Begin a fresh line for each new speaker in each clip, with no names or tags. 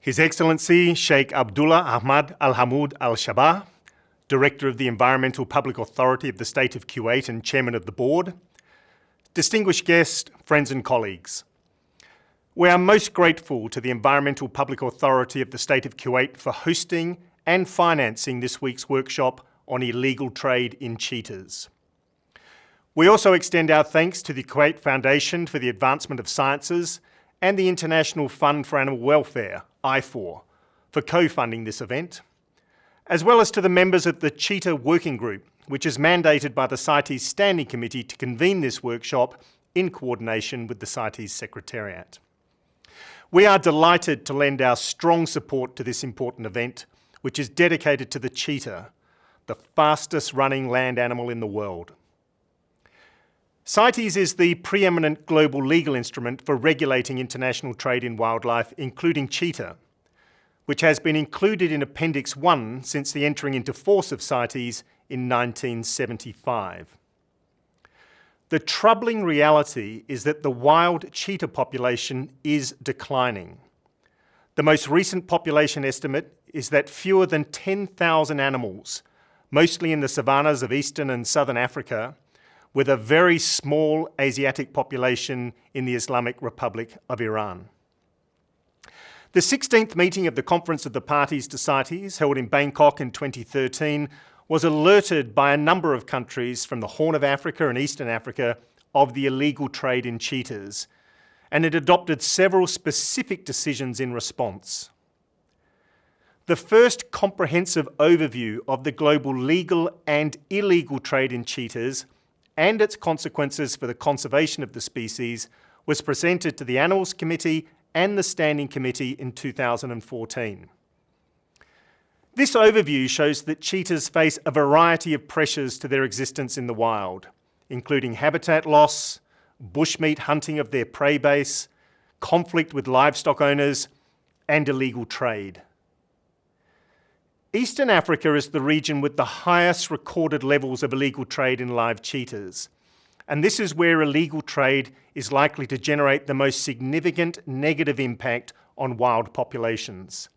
His Excellency Sheikh Abdullah Ahmad Al Hamoud Al Shabah, Director of the Environmental Public Authority of the State of Kuwait and Chairman of the Board, distinguished guests, friends and colleagues. We are most grateful to the Environmental Public Authority of the State of Kuwait for hosting and financing this week's workshop on illegal trade in cheetahs. We also extend our thanks to the Kuwait Foundation for the Advancement of Sciences and the International Fund for Animal Welfare, I4, for co-funding this event, as well as to the members of the Cheetah Working Group, which is mandated by the CITES Standing Committee to convene this workshop in coordination with the CITES Secretariat. We are delighted to lend our strong support to this important event, which is dedicated to the cheetah, the fastest running land animal in the world. CITES is the preeminent global legal instrument for regulating international trade in wildlife, including cheetah, which has been included in Appendix 1 since the entering into force of CITES in 1975. The troubling reality is that the wild cheetah population is declining. The most recent population estimate is that fewer than 10,000 animals, mostly in the savannas of eastern and southern Africa, with a very small Asiatic population in the Islamic Republic of Iran. The 16th meeting of the Conference of the Parties to CITES, held in Bangkok in 2013, was alerted by a number of countries from the Horn of Africa and Eastern Africa of the illegal trade in cheetahs, and it adopted several specific decisions in response. The first comprehensive overview of the global legal and illegal trade in cheetahs and its consequences for the conservation of the species was presented to the Animals Committee and the Standing Committee in 2014. This overview shows that cheetahs face a variety of pressures to their existence in the wild, including habitat loss, bushmeat hunting of their prey base, conflict with livestock owners, and illegal trade. Eastern Africa is the region with the highest recorded levels of illegal trade in live cheetahs, and this is where illegal trade is likely to generate the most significant negative impact on wild populations.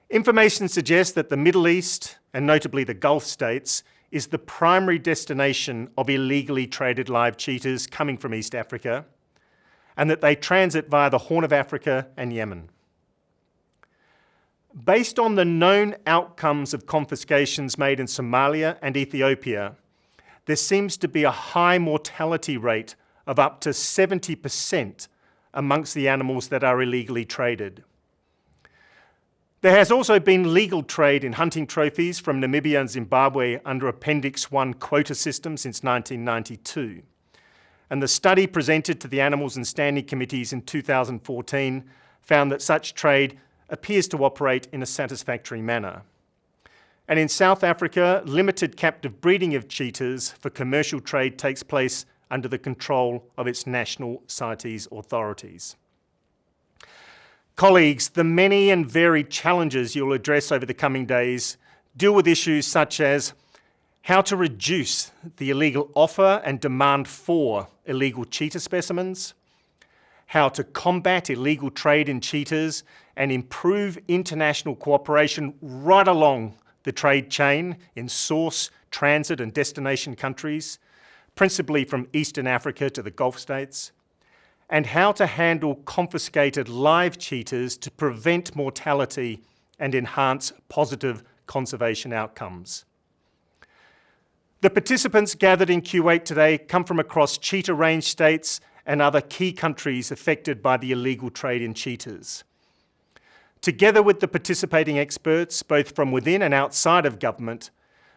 Information suggests that the Middle East, and notably the Gulf states, is the primary destination of illegally traded live cheetahs coming from East Africa, and that they transit via the Horn of Africa and Yemen. Based on the known outcomes of confiscations made in Somalia and Ethiopia, there seems to be a high mortality rate of up to 70% amongst the animals that are illegally traded. There has also been legal trade in hunting trophies from Namibia and Zimbabwe under Appendix 1 quota system since 1992. And the study presented to the Animals and Standing Committees in 2014 found that such trade appears to operate in a satisfactory manner. And in South Africa, limited captive breeding of cheetahs for commercial trade takes place under the control of its national CITES authorities. Colleagues, the many and varied challenges you'll address over the coming days deal with issues such as how to reduce the illegal offer and demand for illegal cheetah specimens, how to combat illegal trade in cheetahs and improve international cooperation right along the trade chain in source, transit and destination countries, principally from Eastern Africa to the Gulf states, and how to handle confiscated live cheetahs to prevent mortality and enhance positive conservation outcomes. The participants gathered in Kuwait today come from across cheetah range states and other key countries affected by the illegal trade in cheetahs. Together with the participating experts, both from within and outside of government,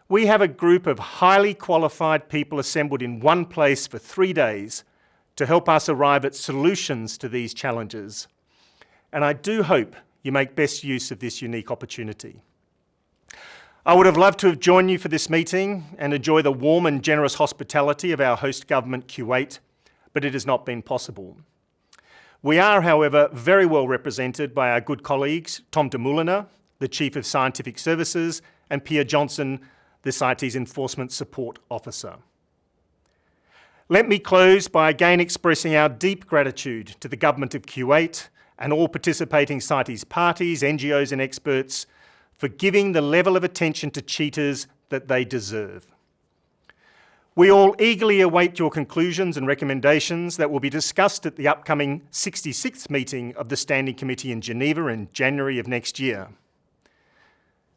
we have a group of highly qualified people assembled in one place for 3 days to help us arrive at solutions to these challenges. And I do hope you make best use of this unique opportunity. I would have loved to have joined you for this meeting and enjoy the warm and generous hospitality of our host government, Kuwait, but it has not been possible. We are, however, very well represented by our good colleagues, Tom de Mouliner, the Chief of Scientific Services, and Pierre Johnson, the CITES Enforcement Support Officer. Let me close by again expressing our deep gratitude to the Government of Kuwait, and all participating CITES parties, NGOs and experts for giving the level of attention to cheetahs that they deserve. We all eagerly await your conclusions and recommendations that will be discussed at the upcoming 66th meeting of the Standing Committee in Geneva in January of next year.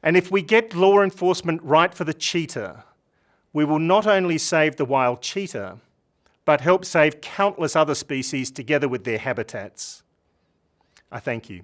And if we get law enforcement right for the cheetah, we will not only save the wild cheetah, but help save countless other species together with their habitats. I thank you.